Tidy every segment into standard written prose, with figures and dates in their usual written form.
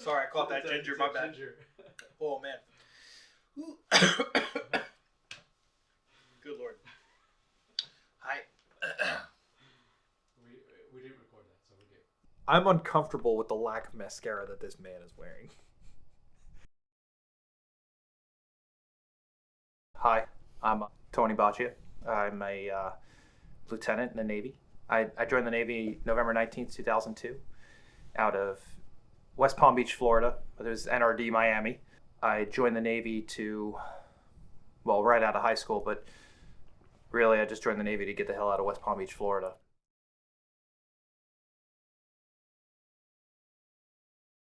Sorry, I caught that ginger. My bad. Ginger. Oh man. Good Lord. Hi. We didn't record that, so we're good. I'm uncomfortable with the lack of mascara that this man is wearing. Hi, I'm Tony Boccia. I'm a lieutenant in the Navy. I joined the Navy November 19th, 2002, out of West Palm Beach, Florida. It was NRD Miami. I joined the Navy right out of high school, but really I just joined the Navy to get the hell out of West Palm Beach, Florida.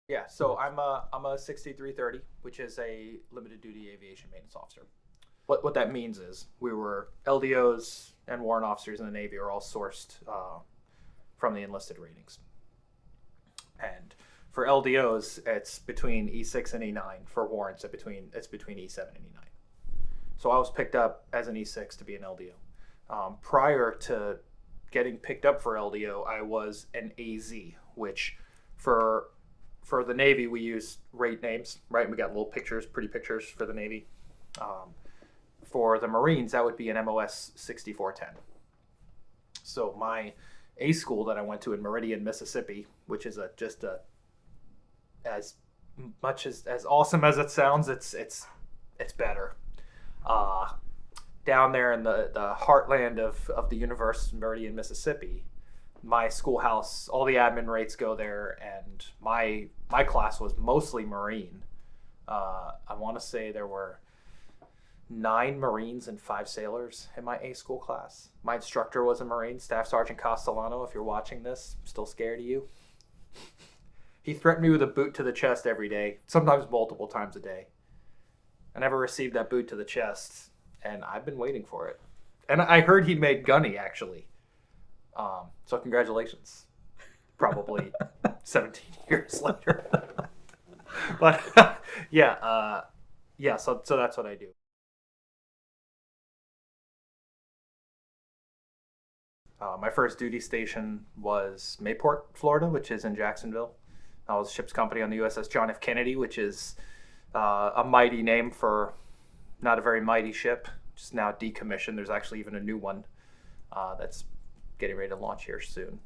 Yeah, so I'm a 6330, which is a limited duty aviation maintenance officer. What that means is we were LDOs and warrant officers in the Navy are all sourced from the enlisted ratings. And for LDOs, it's between E6 and E9. For warrants, it's between E7 and E9. So I was picked up as an E6 to be an LDO. Prior to getting picked up for LDO, I was an AZ, which for the Navy, we use rate names, right? We got little pictures, pretty pictures for the Navy. For the Marines, that would be an MOS 6410. So my A school that I went to in Meridian, Mississippi, which is as much as awesome as it sounds, it's better. Down there in the heartland of the universe, Meridian, Mississippi, my schoolhouse, all the admin rates go there, and my class was mostly Marine. I want to say there were 9 Marines and 5 sailors in my A school class. My instructor was a Marine, Staff Sergeant Castellano. If you're watching this, I'm still scared of you. He threatened me with a boot to the chest every day, sometimes multiple times a day. I never received that boot to the chest, and I've been waiting for it. And I heard he made gunny, actually. So congratulations. Probably 17 years later. But so that's what I do. My first duty station was Mayport, Florida, which is in Jacksonville. I was ship's company on the USS John F. Kennedy, which is a mighty name for not a very mighty ship, just now decommissioned. There's actually even a new one that's getting ready to launch here soon.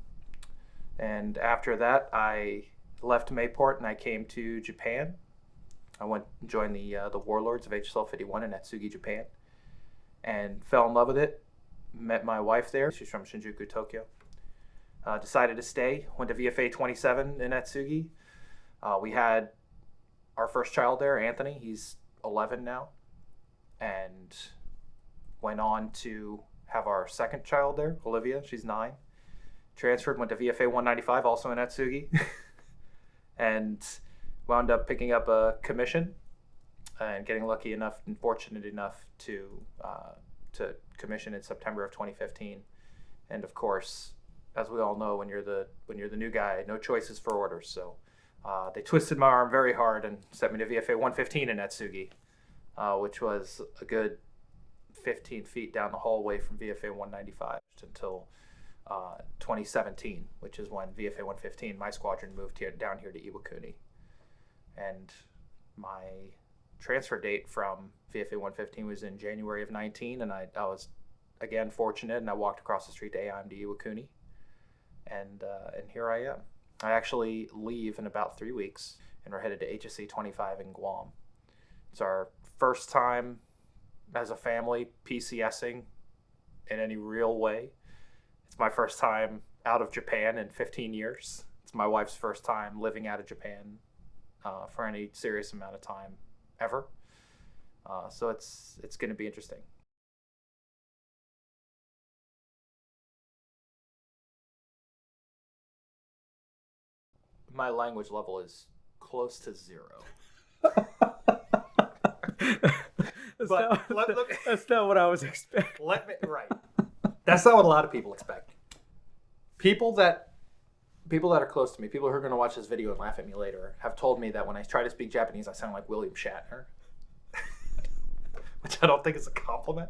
And after that, I left Mayport and I came to Japan. I went and joined the Warlords of HSL 51 in Natsugi, Japan, and fell in love with it. Met my wife there. She's from Shinjuku, Tokyo. Decided to stay. Went to VFA 27 in Natsugi. We had our first child there, Anthony. He's 11 now. And went on to have our second child there, Olivia. She's 9. Transferred, went to VFA 195, also in Natsugi. And wound up picking up a commission and getting lucky enough and fortunate enough to commission in September of 2015. And of course, as we all know, when you're the new guy, no choices for orders. So they twisted my arm very hard and sent me to VFA 115 in Natsugi, which was a good 15 feet down the hallway from VFA 195 until 2017, which is when VFA 115, my squadron, moved down here to Iwakuni. And my transfer date from VFA 115 was in January of 19, and I was again fortunate, and I walked across the street to AIMD Iwakuni, and here I am. I actually leave in about 3 weeks, and we're headed to HSC 25 in Guam. It's our first time as a family PCSing in any real way. It's my first time out of Japan in 15 years. It's my wife's first time living out of Japan for any serious amount of time ever. So it's going to be interesting. My language level is close to 0. That's not what I was expecting. Right. That's not what a lot of people expect. People that are close to me, people who are going to watch this video and laugh at me later, have told me that when I try to speak Japanese, I sound like William Shatner. Which I don't think is a compliment.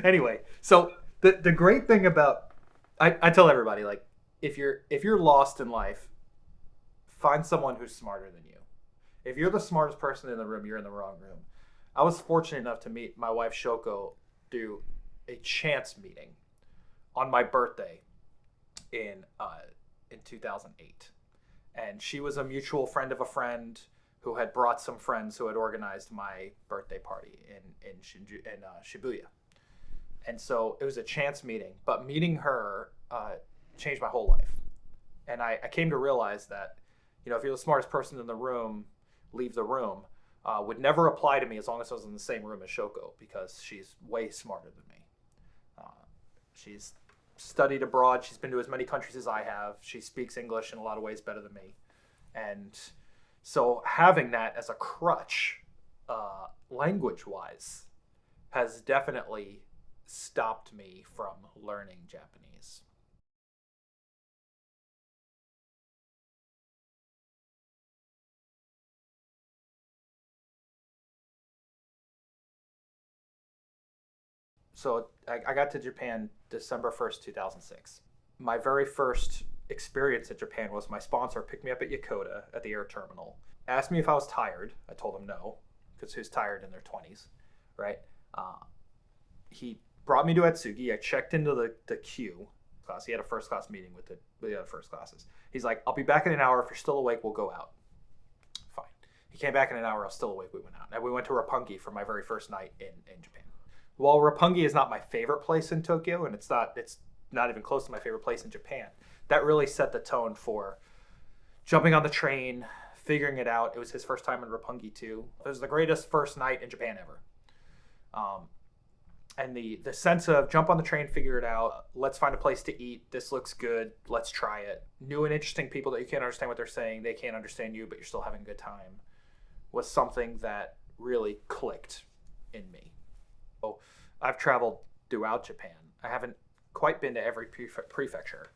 Anyway, so the great thing about I tell everybody, like, if you're lost in life, find someone who's smarter than you. If you're the smartest person in the room, you're in the wrong room. I was fortunate enough to meet my wife Shoko through a chance meeting on my birthday in 2008, and she was a mutual friend of a friend who had brought some friends who had organized my birthday party in Shibuya. And so it was a chance meeting, but meeting her changed my whole life. And I came to realize that, if you're the smartest person in the room, leave the room, would never apply to me as long as I was in the same room as Shoko, because she's way smarter than me. She's studied abroad. She's been to as many countries as I have. She speaks English in a lot of ways better than me. And so having that as a crutch, language-wise, has definitely stopped me from learning Japanese. So I got to Japan December 1st, 2006. My very first experience in Japan was my sponsor picked me up at Yokota at the air terminal, asked me if I was tired. I told him no, because who's tired in their 20s, right? He brought me to Atsugi. I checked into the queue class. He had a first class meeting with the other first classes. He's like, I'll be back in an hour. If you're still awake, we'll go out. Fine. He came back in an hour. I was still awake. We went out. And we went to Roppongi for my very first night in Japan. While Roppongi is not my favorite place in Tokyo, and it's not even close to my favorite place in Japan, that really set the tone for jumping on the train, figuring it out. It was his first time in Roppongi too. It was the greatest first night in Japan ever. And the sense of jump on the train, figure it out, let's find a place to eat, this looks good, let's try it. New and interesting people that you can't understand what they're saying, they can't understand you, but you're still having a good time, was something that really clicked in me. So I've traveled throughout Japan. I haven't quite been to every prefecture.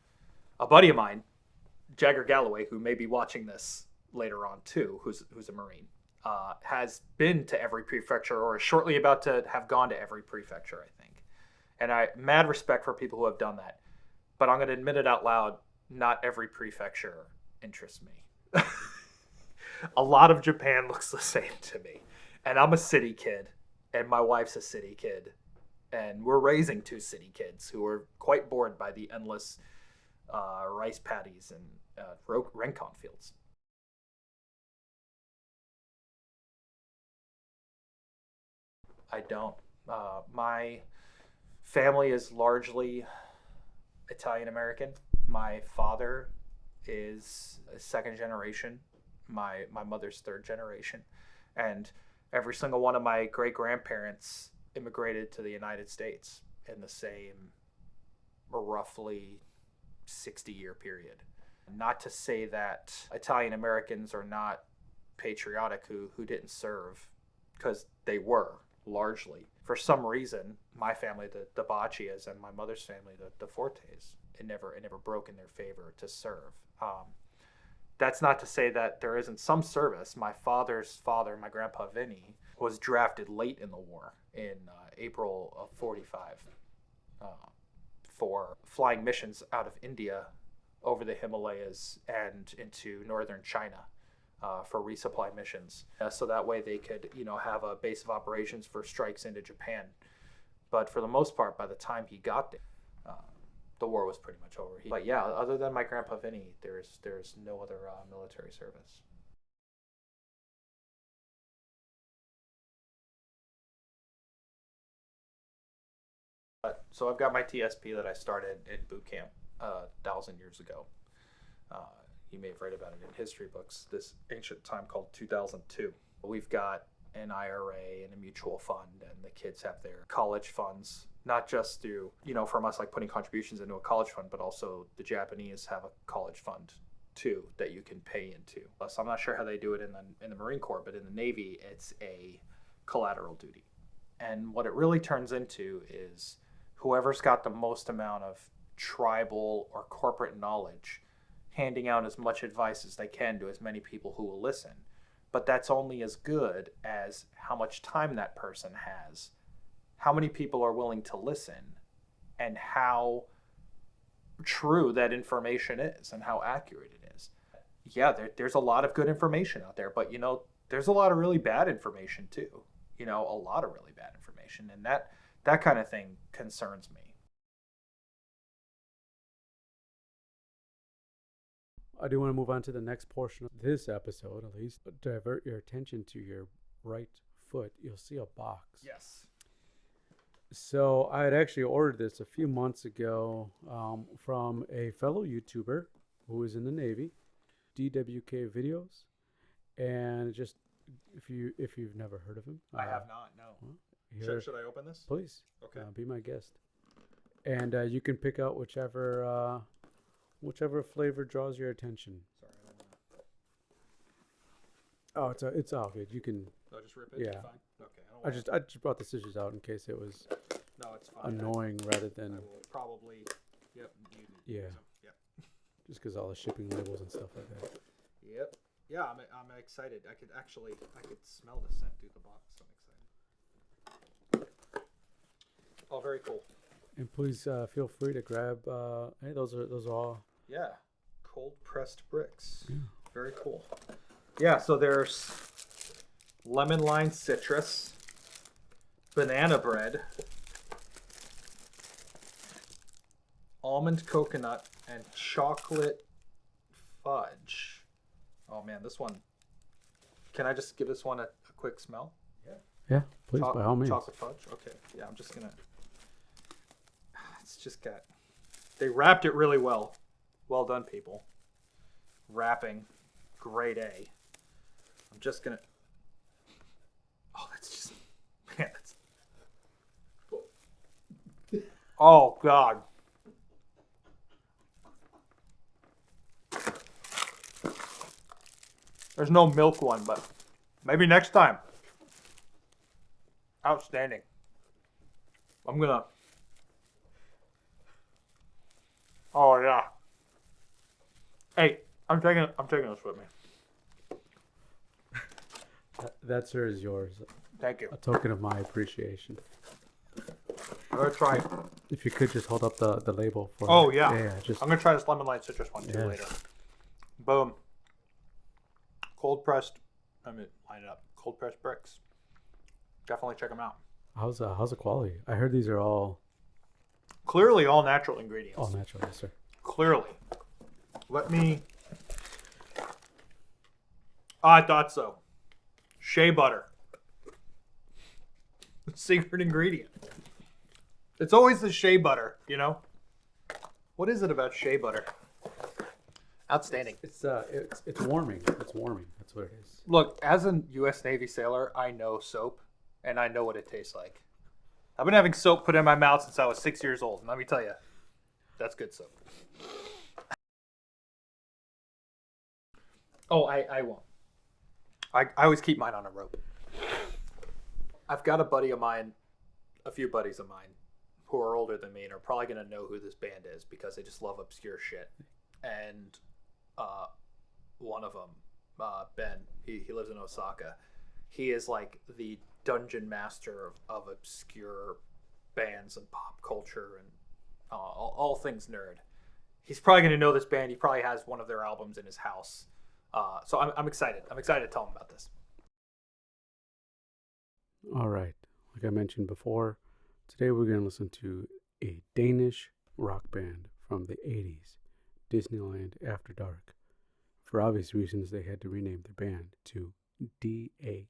A buddy of mine, Jagger Galloway, who may be watching this later on too, who's a Marine, has been to every prefecture, or is shortly about to have gone to every prefecture, I think. And I mad respect for people who have done that. But I'm going to admit it out loud, not every prefecture interests me. A lot of Japan looks the same to me. And I'm a city kid, and my wife's a city kid. And we're raising two city kids who are quite bored by the endless rice paddies and rencon fields. I don't. My family is largely Italian American. My father is a second generation. My mother's third generation. And every single one of my great grandparents immigrated to the United States in the same roughly 60-year period. Not to say that Italian Americans are not patriotic who didn't serve, because they were largely. For some reason, my family, the Boccias, and my mother's family, the Fortes, it never broke in their favor to serve. That's not to say that there isn't some service. My father's father, my grandpa Vinny, was drafted late in the war in April of 45 for flying missions out of India over the Himalayas and into northern China for resupply missions. So that way they could, have a base of operations for strikes into Japan. But for the most part, by the time he got there, the war was pretty much over. But yeah, other than my grandpa Vinny, there's no other military service. So I've got my TSP that I started in boot camp 1,000 years ago. You may have read about it in history books, this ancient time called 2002. We've got an IRA and a mutual fund, and the kids have their college funds, not just through, from us like putting contributions into a college fund, but also the Japanese have a college fund too that you can pay into. So I'm not sure how they do it in the Marine Corps, but in the Navy, it's a collateral duty. And what it really turns into is whoever's got the most amount of tribal or corporate knowledge handing out as much advice as they can to as many people who will listen. But that's only as good as how much time that person has, how many people are willing to listen, and how true that information is and how accurate it is. yeah, there's a lot of good information out there, but there's a lot of really bad information too. A lot of really bad information, and that kind of thing concerns me. I do want to move on to the next portion of this episode, at least, but divert your attention to your right foot. You'll see a box. Yes. So I had actually ordered this a few months ago from a fellow YouTuber who is in the Navy, DWK Videos, and just if you've never heard of him, I have not. No. Well, Should I open this? please, Okay. be my guest, and you can pick out whichever flavor draws your attention. Sorry. Oh, it's all good. You can. I'll just rip it. Yeah. Fine. Okay. I just brought the scissors out in case it was No, it's fine. annoying rather I than will probably. Yep. Yeah. Yep. just because all the shipping labels and stuff like that. Yep. Yeah, I'm excited. I could smell the scent through the box. I'm excited. Oh, very cool. And please feel free to grab. Hey, those are all. Yeah, cold pressed bricks. Yeah. Very cool. Yeah, so there's lemon lime citrus, banana bread, almond coconut, and chocolate fudge. Oh man, this one. Can I just give this one a quick smell? Yeah, please, by all means. Chocolate fudge. Okay. Yeah, I'm just gonna. It's just got. They wrapped it really well. Well done, people. Wrapping, grade A. I'm just gonna. Oh, that's just. Man, that's. Oh God. There's no milk one, but maybe next time. Outstanding. I'm gonna. Oh yeah. Hey, I'm taking this with me. That, sir, is yours. Thank you. A token of my appreciation. I'm gonna try. If you could just hold up the label for. Oh yeah. Yeah. Just. I'm gonna try this lemon lime citrus one too Yes. later. Boom. Cold pressed. Let me line it up. Cold pressed bricks. Definitely check them out. How's the quality? I heard these are all Clearly, all natural ingredients. all natural, yes, sir. Clearly. Let me. Oh, I thought so. Shea butter. Secret ingredient. It's always the shea butter, you know? What is it about shea butter? Outstanding. It's warming. It's warming. That's what it is. Look, as a U.S. Navy sailor, I know soap, and I know what it tastes like. I've been having soap put in my mouth since I was 6 years old, and let me tell you, that's good soap. Oh, I won't. I always keep mine on a rope. I've got a few buddies of mine, who are older than me and are probably going to know who this band is because they just love obscure shit. And one of them, Ben, he lives in Osaka. He is like the dungeon master of obscure bands and pop culture and all things nerd. He's probably going to know this band. He probably has one of their albums in his house. So I'm excited. I'm excited to tell him about this. All right. Like I mentioned before, today we're going to listen to a Danish rock band from the 80s, Disneyland After Dark. For obvious reasons, they had to rename their band to D.A.D.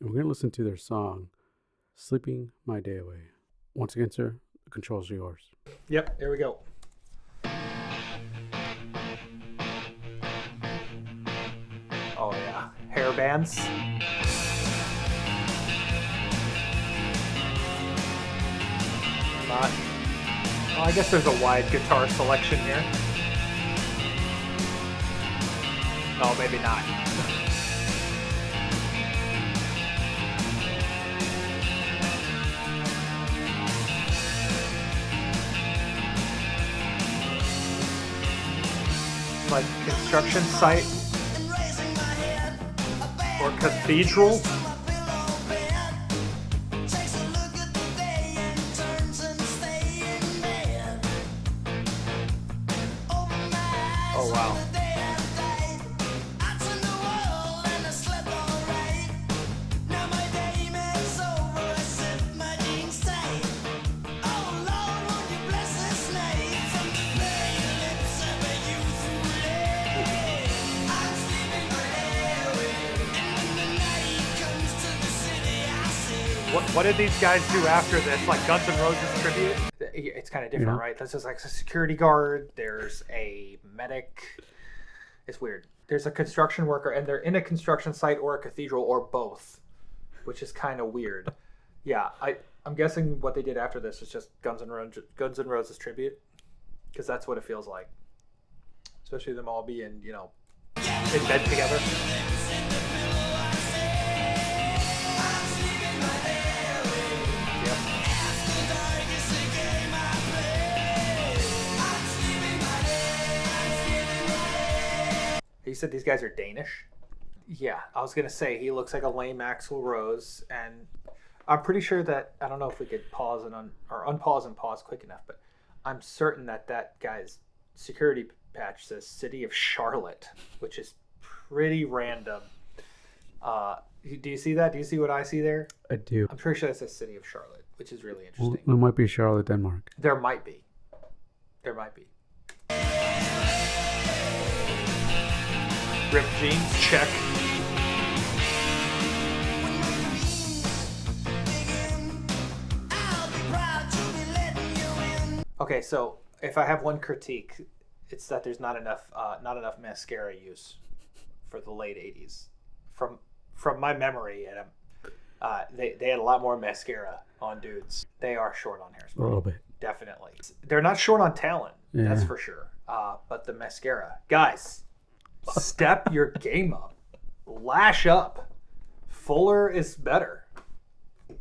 And we're going to listen to their song, Sleeping My Day Away. Once again, sir, the controls are yours. Yep, here we go. Oh yeah, hair bands. Not. Well, I guess there's a wide guitar selection here. Oh, maybe not. Like construction site or cathedral. Oh wow. What did these guys do after this? Like Guns N' Roses tribute? It's kind of different, Yeah. right? This is like a security guard. There's a medic. It's weird. There's a construction worker, and they're in a construction site or a cathedral or both, which is kind of weird. Yeah, I'm guessing what they did after this was just Guns N' Roses tribute, because that's what it feels like. Especially them all being, you know, in bed together. Yep. You said these guys are Danish? Yeah, I was going to say he looks like a lame Axl Rose, and I'm pretty sure that, I don't know if we could pause and unpause and pause quick enough, but I'm certain that that guy's security patch says City of Charlotte, which is pretty random. Do you see that? Do you see what I see there? I do. I'm pretty sure it says City of Charlotte, which is really Well, interesting. it might be Charlotte, Denmark. There might be. Ripped jeans, check. Okay, so if I have one critique, it's that there's not enough mascara use for the late '80s. From my memory, and they had a lot more mascara on dudes. They are short on hairspray. A little bit. Definitely. They're not short on talent, that's Yeah. for sure. But the mascara. Guys, step your game up. Lash up. Fuller is better.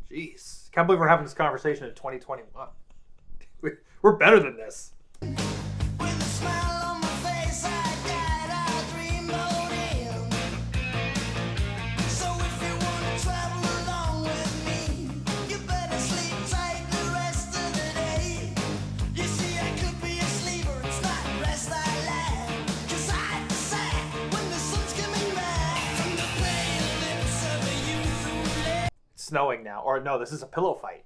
Jeez. Can't believe we're having this conversation in 2021. We're better than this. Snowing now. Or no, this is a pillow fight.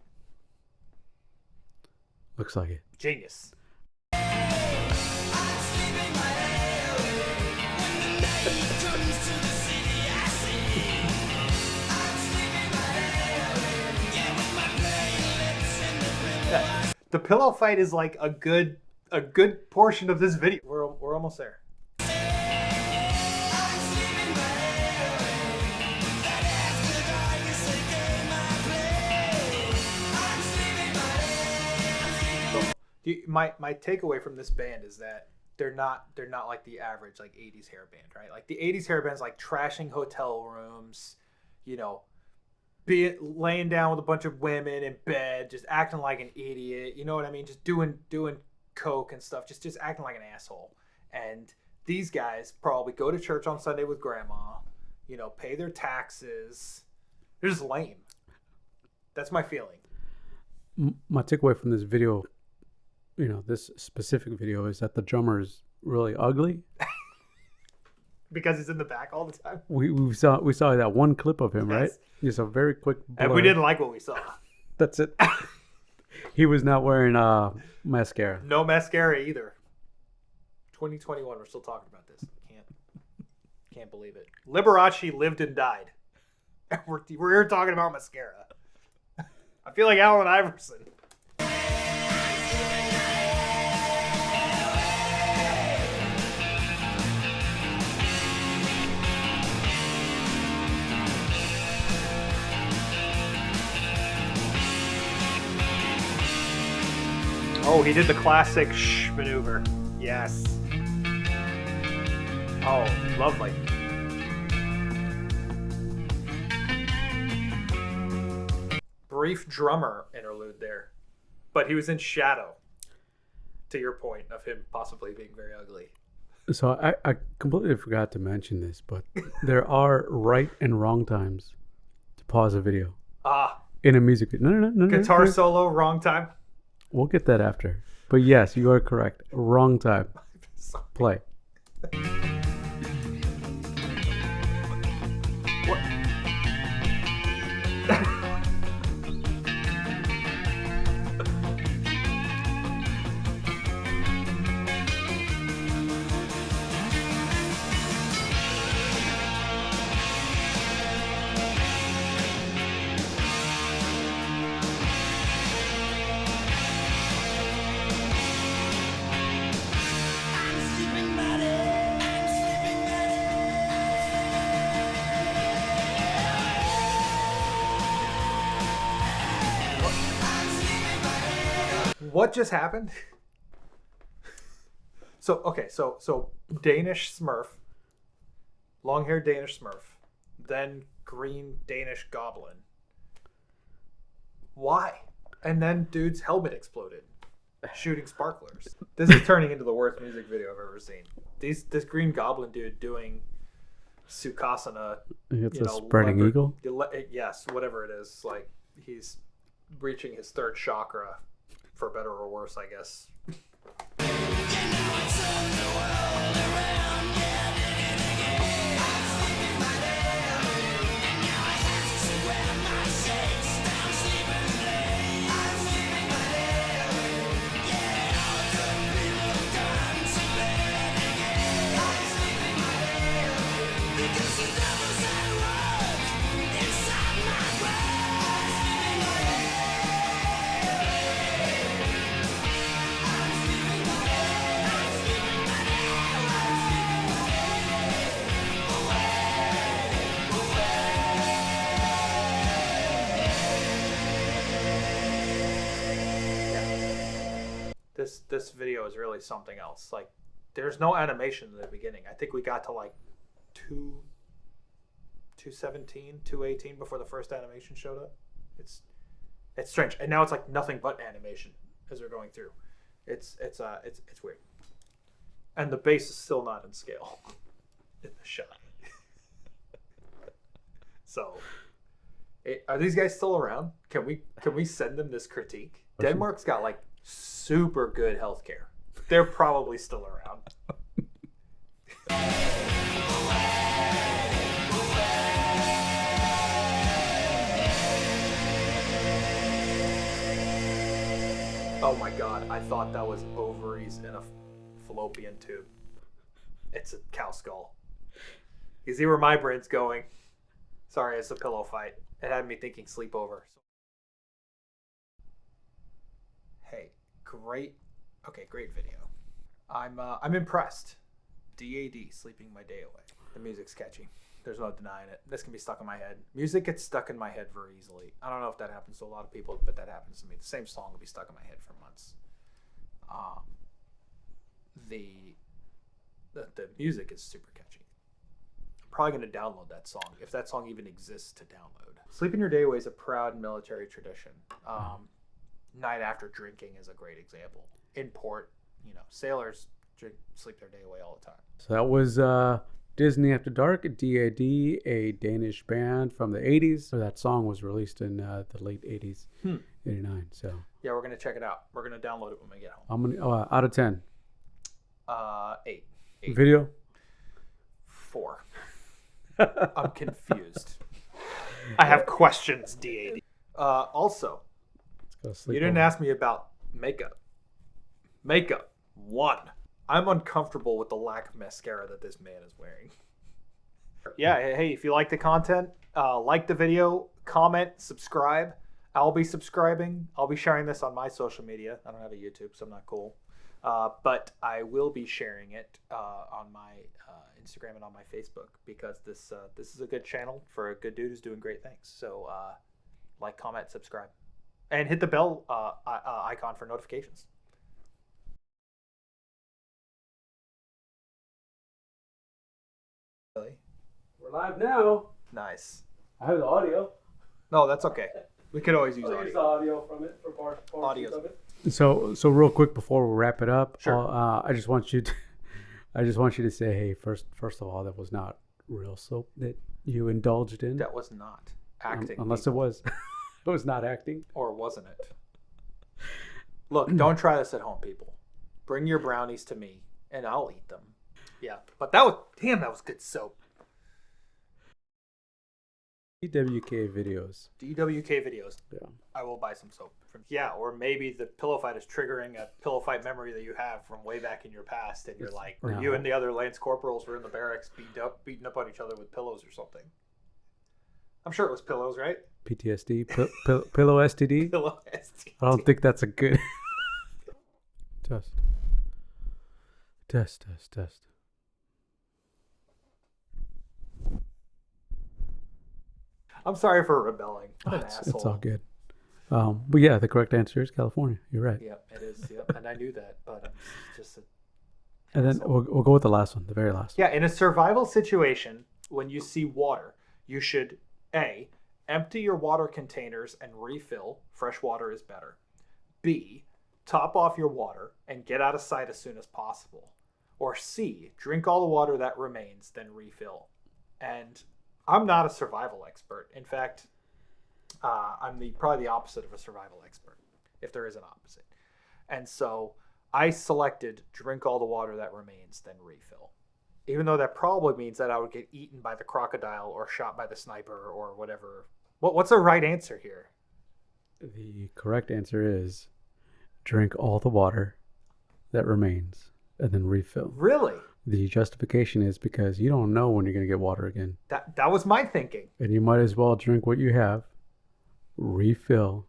Looks like it. Genius. The pillow fight is like a good portion of this video. We're almost there. My takeaway from this band is that they're not like the average like 80s hair band, right? Like the 80s hair band's like trashing hotel rooms, you know, laying down with a bunch of women in bed, just acting like an idiot, you know what I mean? Just doing coke and stuff, just acting like an asshole. And these guys probably go to church on Sunday with grandma, you know, pay their taxes. They're just lame. That's my feeling. My takeaway from this video, you know, this specific video, is that the drummer is really ugly. Because he's in the back all the time. We saw that one clip of him, right? Yes. Just a very quick blur. And we didn't like what we saw. That's it. He was not wearing mascara. No mascara either. 2021, we're still talking about this. Can't believe it. Liberace lived and died. We're here talking about mascara. I feel like Allen Iverson. Oh, he did the classic shh maneuver. Yes. Oh, lovely. Brief drummer interlude there. But he was in shadow. To your point of him possibly being very ugly. So I completely forgot to mention this, but there are right and wrong times to pause a video in a music video. No. Guitar solo, wrong time. We'll get that after. But yes, you are correct. Wrong time. Play. What? What just happened? So Danish Smurf, long-haired Danish Smurf, then green Danish Goblin. Why? And then dude's helmet exploded, shooting sparklers. This is turning into the worst music video I've ever seen. This green Goblin dude doing Sukhasana. It's a spreading eagle? Yes, whatever it is. Like, he's reaching his third chakra, for better or worse, I guess. This video is really something else. Like, there's no animation in the beginning. I think we got to like 217, 218 before the first animation showed up. It's strange, and now it's like nothing but animation as we're going through. It's weird, and the bass is still not in scale in the shot. So, are these guys still around? Can we send them this critique? Denmark's got like super good healthcare. They're probably still around. Oh my god, I thought that was ovaries in a fallopian tube. It's a cow skull. You see where my brain's going. Sorry, it's a pillow fight. It had me thinking sleepover. Hey, great video. I'm impressed. D.A.D, sleeping my day away. The music's catchy. There's no denying it. This can be stuck in my head. Music gets stuck in my head very easily. I don't know if that happens to a lot of people, but that happens to me. The same song will be stuck in my head for months. The music is super catchy. I'm probably going to download that song, if that song even exists to download. Sleeping your day away is a proud military tradition. Night after drinking is a great example. In port, sailors sleep their day away all the time. So that was Disney After Dark, D.A.D, a Danish band from the 80s. So that song was released in the late 80s, 89. So yeah, we're going to check it out. We're going to download it when we get home. I'm gonna out of 10. 8. Video? 4. I'm confused. I have questions, D.A.D. Also, you didn't ask me about makeup. Makeup. 1. I'm uncomfortable with the lack of mascara that this man is wearing. Yeah, hey, if you like the content, like the video, comment, subscribe. I'll be subscribing. I'll be sharing this on my social media. I don't have a YouTube, so I'm not cool. But I will be sharing it on my Instagram and on my Facebook, because this is a good channel for a good dude who's doing great things. So like, comment, subscribe, and hit the bell icon for notifications. We're live now. Nice. I have the audio. No, that's okay. We could always use I'll audio. use the audio from it for portions of it. So real quick before we wrap it up, sure. I just want you to say, hey, first of all, that was not real soap that you indulged in. That was not acting. Unless it was. It was not acting. Or wasn't it? Look, don't try this at home, people. Bring your brownies to me, and I'll eat them. Yeah, but that was good soap. DWK videos. DWK videos. Yeah. I will buy some soap. Yeah, or maybe the pillow fight is triggering a pillow fight memory that you have from way back in your past, and you're like, or you and the other Lance Corporals were in the barracks beating up on each other with pillows or something. I'm sure it was pillows, right? PTSD, pillow STD. Pillow STD. I don't think that's a good test. I'm sorry for rebelling. What an asshole. It's all good. But yeah, the correct answer is California. You're right. Yep, it is. Yep, and I knew that, but I'm just. And then we'll go with the last one, the very last one. Yeah, in a survival situation, when you see water, you should A, empty your water containers and refill. Fresh water is better. B, top off your water and get out of sight as soon as possible. Or C, drink all the water that remains, then refill. And I'm not a survival expert. In fact, I'm probably the opposite of a survival expert, if there is an opposite. And so I selected drink all the water that remains, then refill. Even though that probably means that I would get eaten by the crocodile or shot by the sniper or whatever. What's the right answer here? The correct answer is drink all the water that remains and then refill. Really? The justification is because you don't know when you're going to get water again. That was my thinking. And you might as well drink what you have, refill,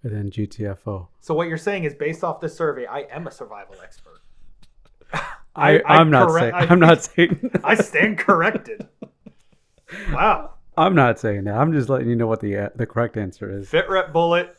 and then GTFO. So what you're saying is, based off this survey, I am a survival expert. I'm not saying I stand corrected. Wow. I'm not saying that. I'm just letting you know what the correct answer is. Fit rep bullet.